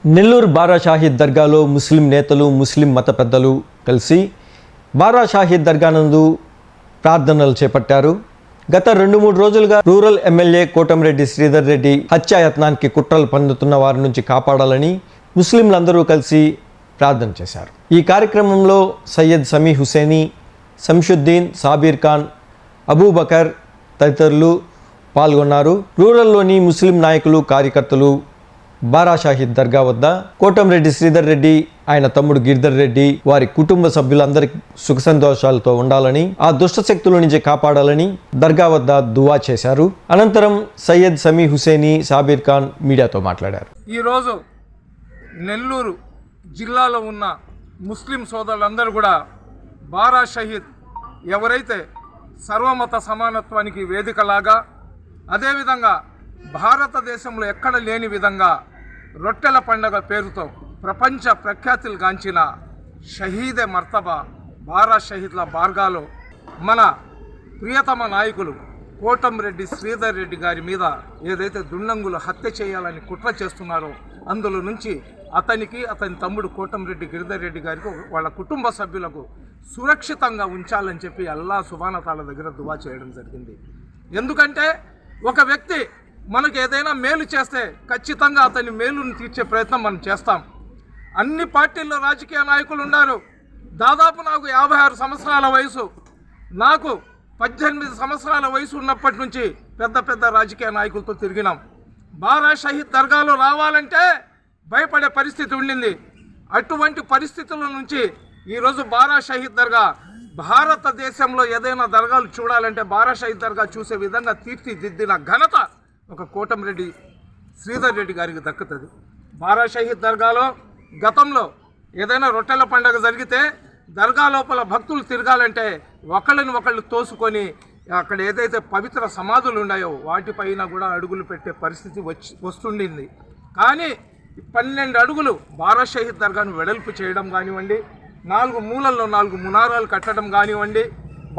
నెల్లూరు బారా షాహీద్ దర్గాలో ముస్లిం నేతలు ముస్లిం మత పెద్దలు కలిసి బారా షాహీద్ దర్గా నందు ప్రార్థనలు చేపట్టారు. గత 2-3 రోజులుగా రూరల్ ఎమ్మెల్యే కోటంరెడ్డి శ్రీధర్ రెడ్డి హత్యాయత్నానికి కుట్రలు పన్నుతున్న వారి నుంచి కాపాడాలని ముస్లింలందరూ కలిసి ప్రార్థన చేశారు. ఈ కార్యక్రమంలో సయ్యద్ సమీ హుసేని, శంషుద్దీన్, సాబీర్ ఖాన్, అబూబకర్ తదితరులు పాల్గొన్నారు. రూరల్లోని ముస్లిం నాయకులు, కార్యకర్తలు బారా షాహీద్ దర్గా వద్ద కోటంరెడ్డి శ్రీధర్ రెడ్డి, ఆయన తమ్ముడు గిరిధర్ రెడ్డి, వారి కుటుంబ సభ్యులందరికీ సుఖ సంతోషాలతో ఉండాలని, ఆ దుష్ట శక్తుల నుంచి కాపాడాలని దర్గా వద్ద దువా చేశారు. అనంతరం సయ్యద్ సమీ హుసేని, సాబీర్ ఖాన్ మీడియాతో మాట్లాడారు. ఈరోజు నెల్లూరు జిల్లాలో ఉన్న ముస్లిం సోదరులందరూ కూడా బారా షహీద్ ఎవరైతే సర్వమత సమానత్వానికి వేదికలాగా, అదేవిధంగా భారతదేశంలో ఎక్కడ లేని విధంగా రొట్టెల పండుగ పేరుతో ప్రపంచ ప్రఖ్యాతులు గాంచిన షహీదే మర్తబా బారా షహీద్ల బార్గాలో మన ప్రియతమ నాయకులు కోటంరెడ్డి శ్రీధర్ రెడ్డి గారి మీద ఏదైతే దుండంగులు హత్య చేయాలని కుట్ర చేస్తున్నారో అందులో నుంచి అతనికి, అతని తమ్ముడు కోటంరెడ్డి గిరిధర్ రెడ్డి గారికి, వాళ్ళ కుటుంబ సభ్యులకు సురక్షితంగా ఉంచాలని చెప్పి అల్లా సుబ్హానహు వ తఆలా దగ్గర దువా చేయడం జరిగింది. ఎందుకంటే ఒక వ్యక్తి మనకు ఏదైనా మేలు చేస్తే ఖచ్చితంగా అతని మేలును తీర్చే ప్రయత్నం మనం చేస్తాం. అన్ని పార్టీల్లో రాజకీయ నాయకులు ఉన్నారు. దాదాపు నాకు 56 సంవత్సరాల వయసు, నాకు 18 సంవత్సరాల వయసు ఉన్నప్పటి నుంచి పెద్ద పెద్ద రాజకీయ నాయకులతో తిరిగినాం. బారా షహీద్ దర్గాలో రావాలంటే భయపడే పరిస్థితి ఉండింది. అటువంటి పరిస్థితుల నుంచి ఈరోజు బారా షహీద్ దర్గా భారతదేశంలో ఏదైనా దర్గాలు చూడాలంటే బారా షహీద్ దర్గా చూసే విధంగా తీర్చిదిద్దిన ఘనత ఒక కోటంరెడ్డి శ్రీధర్ రెడ్డి గారికి దక్కుతుంది. బారా షహీద్ దర్గాలో గతంలో ఏదైనా రొట్టెల పండుగ జరిగితే దర్గా లోపల భక్తులు తిరగాలంటే ఒకళ్ళని ఒకళ్ళు తోసుకొని అక్కడ ఏదైతే పవిత్ర సమాధులు ఉన్నాయో వాటిపైన కూడా అడుగులు పెట్టే పరిస్థితి వస్తుండింది. కానీ 12 అడుగులు బారా షహీద్ దర్గాను వెడల్పు చేయడం కానివ్వండి, 4 మూలల్లో 4 మునారాలు కట్టడం కానివ్వండి,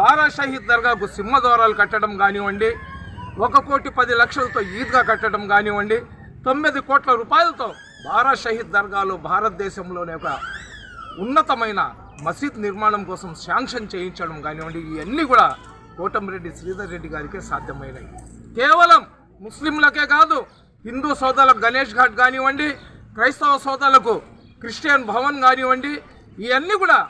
బారా షహీద్ దర్గాకు సింహద్వారాలు కట్టడం కానివ్వండి, 1,10,00,000తో ఈద్గా కట్టడం కానివ్వండి, 9 కోట్ల రూపాయలతో బారా షహీద్ దర్గాలో భారతదేశంలోనే ఒక ఉన్నతమైన మసీద్ నిర్మాణం కోసం శాంక్షన్ చేయించడం కానివ్వండి, ఇవన్నీ కూడా కోటంరెడ్డి శ్రీధర్ రెడ్డి గారికే సాధ్యమైనవి. కేవలం ముస్లింలకే కాదు, హిందూ సోదరులకు గణేష్ ఘాట్ కానివ్వండి, క్రైస్తవ సోదరులకు క్రిస్టియన్ భవన్ కానివ్వండి, ఇవన్నీ కూడా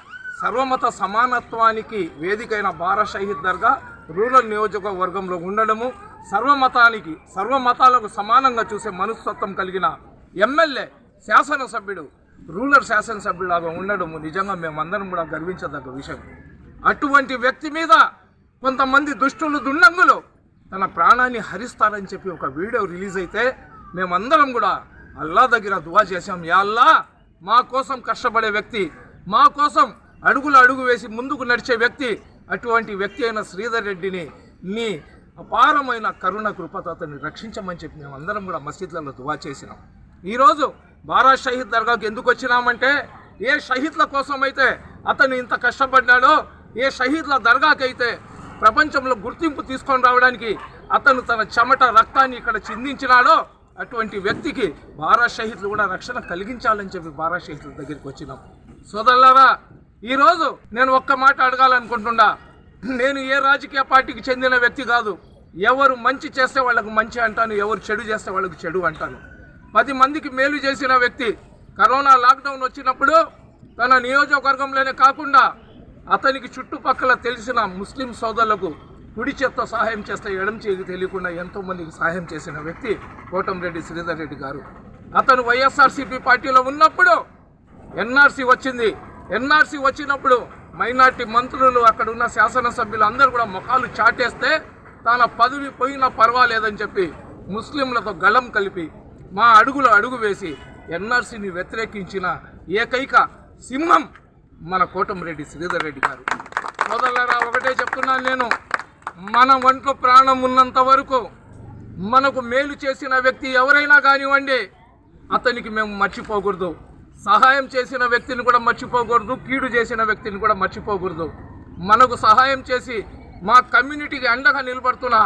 సర్వమత సమానత్వానికి వేదికైన బారా షహీద్ దర్గా రూరల్ నియోజకవర్గంలో ఉండడము, సర్వమతాలకు సమానంగా చూసే మనస్తత్వం కలిగిన ఎమ్మెల్యే, శాసనసభ్యుడు, రూరల్ శాసనసభ్యులాగా ఉండడము నిజంగా మేమందరం కూడా గర్వించదగ్గ విషయం. అటువంటి వ్యక్తి మీద కొంతమంది దుష్టులు, దుండంగులు తన ప్రాణాన్ని హరిస్తారని చెప్పి ఒక వీడియో రిలీజ్ అయితే మేమందరం కూడా అల్లా దగ్గర దువా చేశాం. యా అల్లా, మా కోసం కష్టపడే వ్యక్తి, మా కోసం అడుగు వేసి ముందుకు నడిచే వ్యక్తి, అటువంటి వ్యక్తి అయిన శ్రీధర్ రెడ్డిని నీ అపారమైన కరుణ కృపతో అతన్ని రక్షించమని చెప్పి మేమందరం కూడా మసీద్లలో దువా చేసినాం. ఈరోజు బారా షహీద్ దర్గాకు ఎందుకు వచ్చినామంటే, ఏ షహీద్ల కోసం అయితే అతను ఇంత కష్టపడ్డాడో, ఏ షహీద్ల దర్గాకైతే ప్రపంచంలో గుర్తింపు తీసుకొని రావడానికి అతను తన చెమట రక్తాన్ని ఇక్కడ చిందించినాడో అటువంటి వ్యక్తికి బారా షహీద్లు కూడా రక్షణ కలిగించాలని చెప్పి బారా షహీద్ల దగ్గరికి వచ్చినాం. సోదరులారా, ఈరోజు నేను ఒక్క మాట అడగాలనుకుంటున్నా. నేను ఏ రాజకీయ పార్టీకి చెందిన వ్యక్తి కాదు. ఎవరు మంచి చేస్తే వాళ్ళకు మంచి అంటాను, ఎవరు చెడు చేస్తే వాళ్ళకు చెడు అంటాను. 10 మందికి మేలు చేసిన వ్యక్తి కరోనా లాక్డౌన్ వచ్చినప్పుడు తన నియోజకవర్గంలోనే కాకుండా అతనికి చుట్టుపక్కల తెలిసిన ముస్లిం సోదరులకు కుడి చేత్తో సహాయం చేస్తే ఎడం చేతికి తెలియకుండా ఎంతోమందికి సహాయం చేసిన వ్యక్తి కోటంరెడ్డి శ్రీధర్ రెడ్డి గారు. అతను వైఎస్ఆర్సీపీ పార్టీలో ఉన్నప్పుడు ఎన్ఆర్సీ వచ్చింది. ఎన్ఆర్సీ వచ్చినప్పుడు మైనార్టీ మంత్రులు, అక్కడ ఉన్న శాసనసభ్యులు అందరూ కూడా ముఖాలు చాటేస్తే తన పదవి పోయినా పర్వాలేదని చెప్పి ముస్లింలతో గళం కలిపి మా అడుగు వేసి ఎన్ఆర్సీని వ్యతిరేకించిన ఏకైక సింహం మన కోటంరెడ్డి శ్రీధర్ రెడ్డి గారు. సోదరులారా, ఒకటే చెప్తున్నాను నేను, మన ఒంట్లో ప్రాణం ఉన్నంత వరకు మనకు మేలు చేసిన వ్యక్తి ఎవరైనా కానివ్వండి అతనికి మేము మర్చిపోకూడదు. సహాయం చేసిన వ్యక్తిని కూడా మర్చిపోకూడదు, కీడు చేసిన వ్యక్తిని కూడా మర్చిపోకూడదు. మనకు సహాయం చేసి మా కమ్యూనిటీకి అండగా నిలబడుతున్న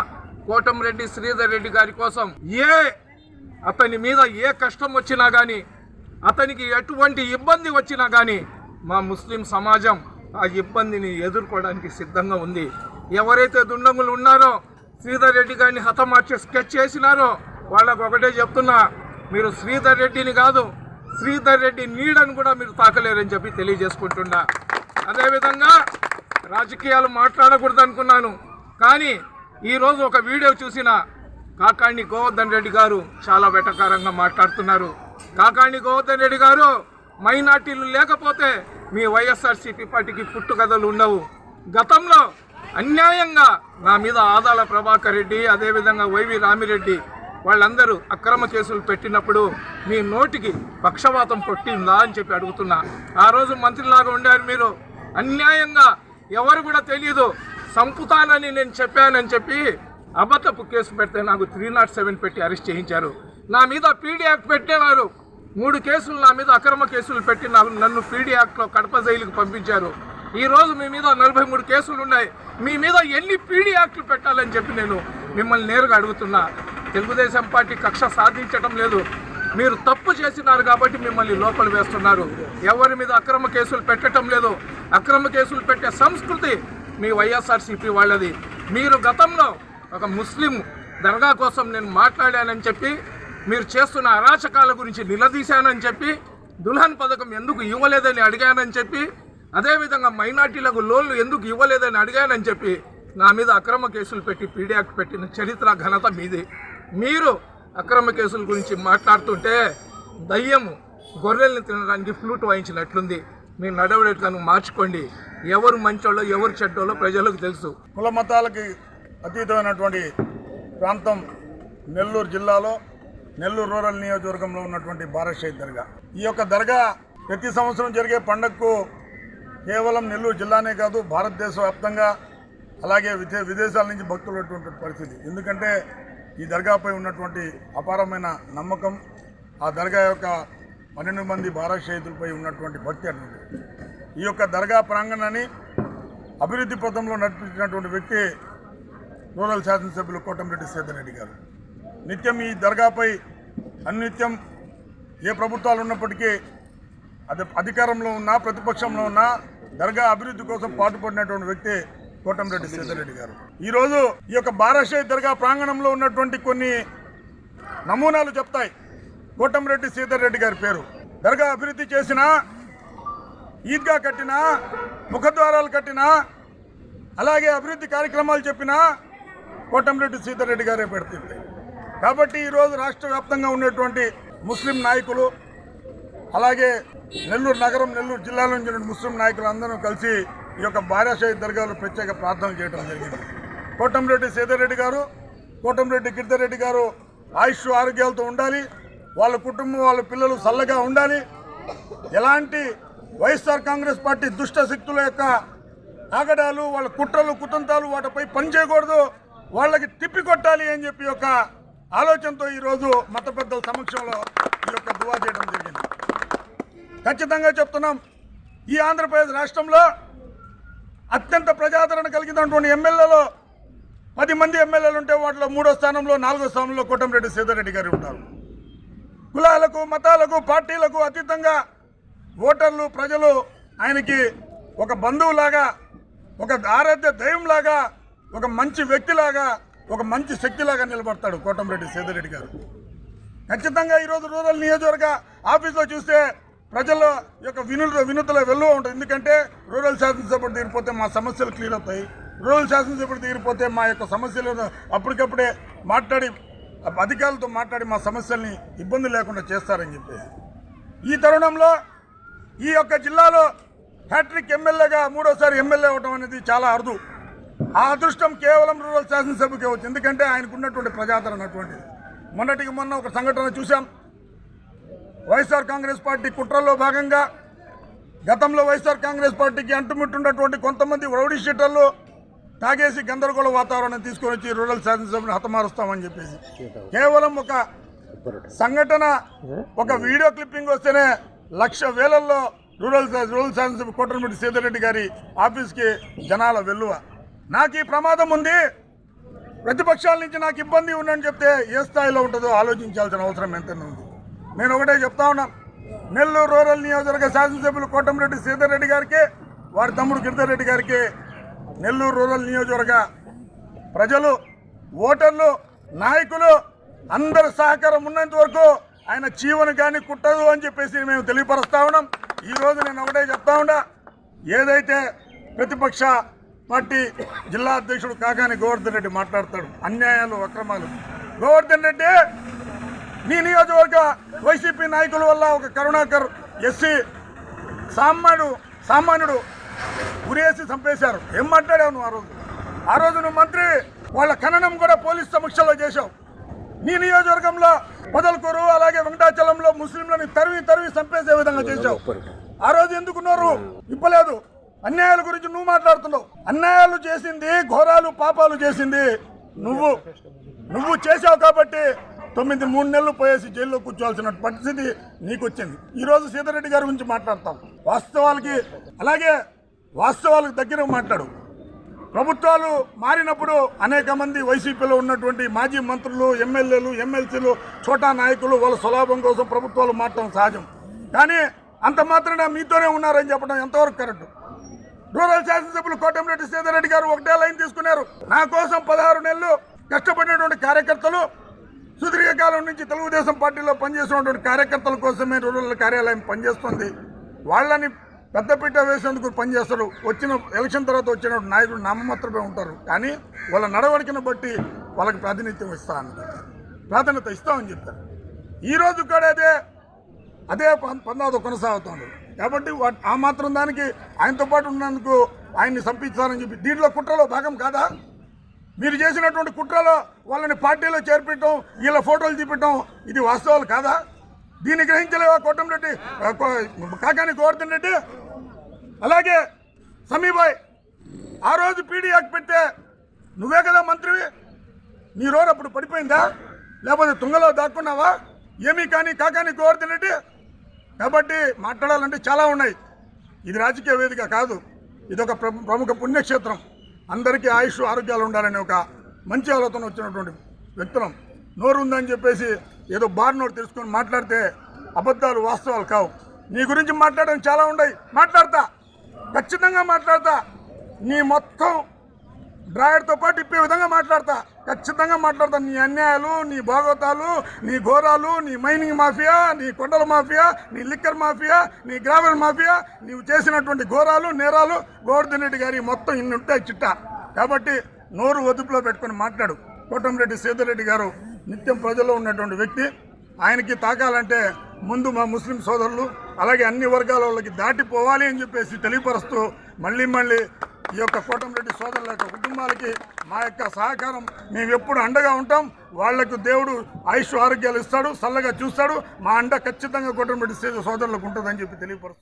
కోటంరెడ్డి శ్రీధర్ రెడ్డి గారి కోసం అతని మీద ఏ కష్టం వచ్చినా కానీ అతనికి ఎటువంటి ఇబ్బంది వచ్చినా కానీ మా ముస్లిం సమాజం ఆ ఇబ్బందిని ఎదుర్కోవడానికి సిద్ధంగా ఉంది. ఎవరైతే దుండంగులు ఉన్నారో శ్రీధర్ రెడ్డి గారిని హతమార్చే స్కెచ్ చేసినారో వాళ్ళకు ఒకటే చెప్తున్నా, మీరు శ్రీధర్ రెడ్డిని కాదు శ్రీధర్ రెడ్డి నీడని కూడా మీరు తాకలేరని చెప్పి తెలియజేసుకుంటున్నా. అదేవిధంగా రాజకీయాలు మాట్లాడకూడదు అనుకున్నాను, కానీ ఈరోజు ఒక వీడియో చూసిన కాకాణి గోవర్ధన్ రెడ్డి గారు చాలా వెటకారంగా మాట్లాడుతున్నారు. కాకాణి గోవర్ధన్ రెడ్డి గారు, మైనార్టీలు లేకపోతే మీ వైఎస్ఆర్సీపీ పార్టీకి పుట్టుకథలు ఉండవు. గతంలో అన్యాయంగా నా మీద ఆదాల ప్రభాకర్ రెడ్డి, అదేవిధంగా వైవి రామిరెడ్డి వాళ్ళందరూ అక్రమ కేసులు పెట్టినప్పుడు మీ నోటికి పక్షవాతం కొట్టిందా అని చెప్పి అడుగుతున్నా. ఆ రోజు మంత్రిలాగా ఉండారు మీరు. అన్యాయంగా ఎవరు కూడా తెలియదు సంపుతానని నేను చెప్పానని చెప్పి అబద్ధపు కేసు పెడితే నాకు 307 పెట్టి అరెస్ట్ చేయించారు. నా మీద పీడీ యాక్ట్ పెట్టినారు. 3 కేసులు నా మీద అక్రమ కేసులు పెట్టి నన్ను పీడీ యాక్ట్లో కడప జైలుకు పంపించారు. ఈరోజు మీ మీద 43 కేసులు ఉన్నాయి. మీ మీద ఎన్ని పీడీ యాక్ట్లు పెట్టాలని చెప్పి నేను మిమ్మల్ని నేరుగా అడుగుతున్నా. తెలుగుదేశం పార్టీ కక్ష సాధించడం లేదు, మీరు తప్పు చేసినారు కాబట్టి మిమ్మల్ని లోపల వేస్తున్నారు. ఎవరి మీద అక్రమ కేసులు పెట్టడం లేదు. అక్రమ కేసులు పెట్టే సంస్కృతి మీ వైఎస్ఆర్సీపీ వాళ్ళది. మీరు గతంలో ఒక ముస్లిం దర్గా కోసం నేను మాట్లాడానని చెప్పి, మీరు చేస్తున్న అరాచకాల గురించి నిలదీశానని చెప్పి, దుల్హన్ పథకం ఎందుకు ఇవ్వలేదని అడిగానని చెప్పి, అదేవిధంగా మైనార్టీలకు లోన్లు ఎందుకు ఇవ్వలేదని అడిగానని చెప్పి నా మీద అక్రమ కేసులు పెట్టి పీడీ యాక్ట్ పెట్టిన చరిత్ర ఘనత మీది. మీరు అక్రమ కేసుల గురించి మాట్లాడుతుంటే దయ్యము గొర్రెల్ని తినడానికి ఫ్లూట్ వాయించినట్లుంది. మీ నడవడికలను మార్చుకోండి. ఎవరు మంచోళ్ళో ఎవరు చెడ్డోళ్ళో ప్రజలకు తెలుసు. కుల మతాలకి అతీతమైనటువంటి ప్రాంతం నెల్లూరు జిల్లాలో నెల్లూరు రూరల్ నియోజకవర్గంలో ఉన్నటువంటి బారా షహీద్ దర్గా. ఈ యొక్క దర్గా ప్రతి సంవత్సరం జరిగే పండగకు కేవలం నెల్లూరు జిల్లానే కాదు భారతదేశ వ్యాప్తంగా అలాగే విదేశాల నుంచి భక్తులు ఉన్నటువంటి పరిస్థితి. ఎందుకంటే ఈ దర్గాపై ఉన్నటువంటి అపారమైన నమ్మకం, ఆ దర్గా యొక్క 12 మంది బారా షహీదులపై ఉన్నటువంటి భక్తి అన్నది. ఈ యొక్క దర్గా ప్రాంగణాన్ని అభివృద్ధి పథంలో నడిపించినటువంటి వ్యక్తి రూరల్ శాసనసభ్యులు కోటంరెడ్డి శ్రీధర్ రెడ్డి గారు. నిత్యం ఈ దర్గాపై అనిత్యం ఏ ప్రభుత్వాలు ఉన్నప్పటికీ అది అధికారంలో ఉన్నా ప్రతిపక్షంలో ఉన్నా దర్గా అభివృద్ధి కోసం పాటుపడినటువంటి వ్యక్తి కోటంరెడ్డి శ్రీధర్ రెడ్డి గారు. ఈరోజు ఈ యొక్క బారా షహీద్ దర్గా ప్రాంగణంలో ఉన్నటువంటి కొన్ని నమూనాలు చెప్తాయి. కోటంరెడ్డి శ్రీధర్ రెడ్డి గారి పేరు. దర్గా అభివృద్ధి చేసినా, ఈద్గా కట్టినా, ముఖద్వారాలు కట్టినా, అలాగే అభివృద్ధి కార్యక్రమాలు చెప్పినా కోటంరెడ్డి శ్రీధర్ రెడ్డి గారే పెడుతుంది. కాబట్టి ఈరోజు రాష్ట్ర వ్యాప్తంగా ఉన్నటువంటి ముస్లిం నాయకులు, అలాగే నెల్లూరు నగరం నెల్లూరు జిల్లాలో నుంచి ముస్లిం నాయకులు అందరూ కలిసి ఈ యొక్క బారా షహీద్ దర్గాలో ప్రత్యేక ప్రార్థనలు చేయడం జరిగింది. కోటంరెడ్డి శ్రీధర్ రెడ్డి గారు, కోటంరెడ్డి గిరిధర్ రెడ్డి గారు ఆయుష్ ఆరోగ్యాలతో ఉండాలి. వాళ్ళ కుటుంబం వాళ్ళ పిల్లలు చల్లగా ఉండాలి. ఎలాంటి వైఎస్ఆర్ కాంగ్రెస్ పార్టీ దుష్ట శక్తుల యొక్క ఆగడాలు, వాళ్ళ కుట్రలు కుతంత్రాలు వాటిపై పనిచేయకూడదు, వాళ్ళకి తిప్పికొట్టాలి అని చెప్పి యొక్క ఆలోచనతో ఈరోజు మత పెద్దల సమక్షంలో ఈ యొక్క దువా చేయడం జరిగింది. ఖచ్చితంగా చెప్తున్నాం, ఈ ఆంధ్రప్రదేశ్ రాష్ట్రంలో అత్యంత ప్రజాదరణ కలిగినటువంటి ఎమ్మెల్యేలో 10 మంది ఎమ్మెల్యేలు ఉంటే వాటిలో 3వ స్థానంలో 4వ స్థానంలో కోటంరెడ్డి శ్రీధర్ రెడ్డి గారు ఉంటారు. కులాలకు మతాలకు పార్టీలకు అతీతంగా ఓటర్లు ప్రజలు ఆయనకి ఒక బంధువులాగా, ఒక ఆరాధ్య దైవంలాగా, ఒక మంచి వ్యక్తిలాగా, ఒక మంచి శక్తిలాగా నిలబడతాడు కోటంరెడ్డి శ్రీధర్ రెడ్డి గారు. ఖచ్చితంగా ఈరోజు రూరల్ నియోజకవర్గ ఆఫీస్లో చూస్తే ప్రజల యొక్క వినతుల వెల్లువ ఉంటుంది. ఎందుకంటే రూరల్ శాసనసభ్యుడు తీరిపోతే మా సమస్యలు క్లియర్ అవుతాయి, రూరల్ శాసనసభ్యుడు తీరిపోతే మా యొక్క సమస్యలు అప్పటికప్పుడే మాట్లాడి అధికారులతో మాట్లాడి మా సమస్యల్ని ఇబ్బంది లేకుండా చేస్తారని చెప్పేసి ఈ తరుణంలో ఈ యొక్క జిల్లాలో హ్యాట్రిక్ ఎమ్మెల్యేగా 3వసారి ఎమ్మెల్యే అవడం అనేది చాలా అరుదు. ఆ అదృష్టం కేవలం రూరల్ శాసనసభ్యుకే వచ్చింది. ఎందుకంటే ఆయనకున్నటువంటి ప్రజాదరణ అటువంటిది. మొన్నటికి మొన్న ఒక సంఘటన చూసాం. వైఎస్ఆర్ కాంగ్రెస్ పార్టీ కుట్రల్లో భాగంగా గతంలో వైఎస్ఆర్ కాంగ్రెస్ పార్టీకి అంటుముట్టున్నటువంటి కొంతమంది రౌడీ షీటర్లు తాగేసి గందరగోళ వాతావరణం తీసుకొని వచ్చి రూరల్ శాసనసభను హతమారుస్తామని చెప్పేసి కేవలం ఒక సంఘటన, ఒక వీడియో క్లిప్పింగ్ వస్తేనే లక్ష వేలల్లో రూరల్ శాసనసభ కోటంరెడ్డి శ్రీధర్ రెడ్డి గారి ఆఫీస్కి జనాల వెల్లువ. నాకు ఈ ప్రమాదం ఉంది, ప్రతిపక్షాల నుంచి నాకు ఇబ్బంది ఉందని చెప్తే ఏ స్థాయిలో ఉంటుందో ఆలోచించాల్సిన అవసరం ఎంతైనా ఉంది. నేను ఒకటే చెప్తా ఉన్నా, నెల్లూరు రూరల్ నియోజకవర్గ శాసనసభ్యులు కోటమిరెడ్డి శ్రీధర్ రెడ్డి గారికి, వారి తమ్ముడు గిరిధర్ రెడ్డి గారికి, నెల్లూరు రూరల్ నియోజకవర్గ ప్రజలు, ఓటర్లు, నాయకులు అందరి సహకారం ఉన్నంత వరకు ఆయన చీవను కానీ కుట్టదు అని చెప్పేసి మేము తెలియపరుస్తా ఉన్నాం. ఈరోజు నేను ఒకటే చెప్తా ఉన్నా, ఏదైతే ప్రతిపక్ష పార్టీ జిల్లా అధ్యక్షుడు కాకాని గోవర్ధన్ రెడ్డి మాట్లాడతాడు అన్యాయాలు, అక్రమాలు. గోవర్ధన్ రెడ్డి, నీ నియోజకవర్గ వైసీపీ నాయకుల వల్ల ఒక కరుణాకర్ ఎస్సీ సామాన్యుడు ఉరేసి చంపేశారు. ఏం మాట్లాడావు నువ్వు? ఆ రోజు నువ్వు మంత్రి, వాళ్ళ ఖననం కూడా పోలీస్ సమక్షంలో చేశావు. నీ నియోజకవర్గంలో పొదలకూరు అలాగే వెంకటాచలంలో ముస్లింలని తరివి చంపేసే విధంగా చేశావు. ఆ రోజు ఎందుకు నోరు ఇప్పలేదు? అన్యాయాల గురించి నువ్వు మాట్లాడుతున్నావు. అన్యాయాలు చేసింది, ఘోరాలు పాపాలు చేసింది నువ్వు చేశావు కాబట్టి 3 నెలలు పోయేసి జైల్లో కూర్చోవాల్సిన పరిస్థితి నీకు వచ్చింది. ఈరోజు సీతారెడ్డి గారి గురించి మాట్లాడతాం. వాస్తవాలకు దగ్గర మాట్లాడు. ప్రభుత్వాలు మారినప్పుడు అనేక మంది వైసీపీలో ఉన్నటువంటి మాజీ మంత్రులు, ఎమ్మెల్యేలు, ఎమ్మెల్సీలు, చోటా నాయకులు వాళ్ళ స్వలాభం కోసం ప్రభుత్వాలు మారటం సహజం. కానీ అంత మాత్రాన మీతోనే ఉన్నారని చెప్పడం ఎంతవరకు కరెక్ట్? రూరల్ శాసనసభ్యులు కోటమిరెడ్డి శ్రీధర్ రెడ్డి గారు ఒకటే లైన్ తీసుకున్నారు. నా కోసం 16 నెలలు కష్టపడినటువంటి కార్యకర్తలు, సుదీర్ఘకాలం నుంచి తెలుగుదేశం పార్టీలో పనిచేసినటువంటి కార్యకర్తల కోసమే రూరల్ కార్యాలయం పనిచేస్తుంది. వాళ్ళని పెద్దపీట వేసేందుకు పనిచేస్తారు. వచ్చిన ఎలక్షన్ తర్వాత వచ్చిన నాయకులు నామమాత్రమే ఉంటారు. కానీ వాళ్ళ నడవడికను బట్టి వాళ్ళకి ప్రాతినిధ్యం ప్రాధాన్యత ఇస్తామని చెప్తారు. ఈరోజు కూడా అదే పందాతో కొనసాగుతుంది. కాబట్టి ఆ మాత్రం దానికి ఆయనతో పాటు ఉన్నందుకు ఆయన్ని చంపించాలని చెప్పి దీంట్లో కుట్రలో భాగం కాదా? మీరు చేసినటువంటి కుట్రలో వాళ్ళని పార్టీలో చేర్పించడం, వీళ్ళ ఫోటోలు చూపించడం ఇది వాస్తవాలు కాదా? దీన్ని గ్రహించలేవా కోటమిరెడ్డి, కాకాని గోవర్ధన్ రెడ్డి? అలాగే సమీబాయ్, ఆ రోజు పీడీ యాక్ట్ పెడితే నువ్వే కదా మంత్రివి. నీ రోడ్ అప్పుడు పడిపోయిందా? లేకపోతే తుంగలో దాక్కున్నావా? ఏమీ కానీ కాకాని గోవర్ధన్ రెడ్డి. కాబట్టి మాట్లాడాలంటే చాలా ఉన్నాయి. ఇది రాజకీయ వేదిక కాదు, ఇది ఒక ప్రముఖ పుణ్యక్షేత్రం. అందరికీ ఆయుష్ ఆరోగ్యాలు ఉండాలని ఒక మంచి ఆలోచన వచ్చినటువంటి వ్యక్తులం. నోరు ఉందని చెప్పేసి ఏదో నోరు తెలుసుకొని మాట్లాడితే అబద్ధాలు వాస్తవాలు కావు. నీ గురించి మాట్లాడడం చాలా ఉన్నాయి, మాట్లాడతా, ఖచ్చితంగా మాట్లాడతా. నీ మొత్తం డ్రాయర్తో పాటు ఇప్పే విధంగా మాట్లాడతా, ఖచ్చితంగా మాట్లాడతా. నీ అన్యాయాలు, నీ భాగవతాలు, నీ ఘోరాలు, నీ మైనింగ్ మాఫియా, నీ కొండల మాఫియా, నీ లిక్కర్ మాఫియా, నీ గ్రావెల్ మాఫియా, నీవు చేసినటువంటి ఘోరాలు, నేరాలు గోవర్ధన్ రెడ్డి గారి మొత్తం ఇన్ని ఉంటాయి చిట్టా. కాబట్టి నోరు వదుపులో పెట్టుకొని మాట్లాడు. కోటమిరెడ్డి శ్రీధర్ రెడ్డి గారు నిత్యం ప్రజల్లో ఉన్నటువంటి వ్యక్తి. ఆయనకి తాకాలంటే ముందు మా ముస్లిం సోదరులు అలాగే అన్ని వర్గాల వాళ్ళకి దాటిపోవాలి అని చెప్పేసి తెలియపరుస్తూ మళ్ళీ ఈ యొక్క కోటమిరెడ్డి సోదరుల యొక్క కుటుంబాలకి మా యొక్క సహకారం మేము ఎప్పుడు అండగా ఉంటాం. వాళ్లకు దేవుడు ఆయుష్ ఆరోగ్యాలు ఇస్తాడు, చల్లగా చూస్తాడు. మా అండ ఖచ్చితంగా కోటమిరెడ్డి సోదరులకు ఉంటుందని చెప్పి తెలియపరుస్తాం.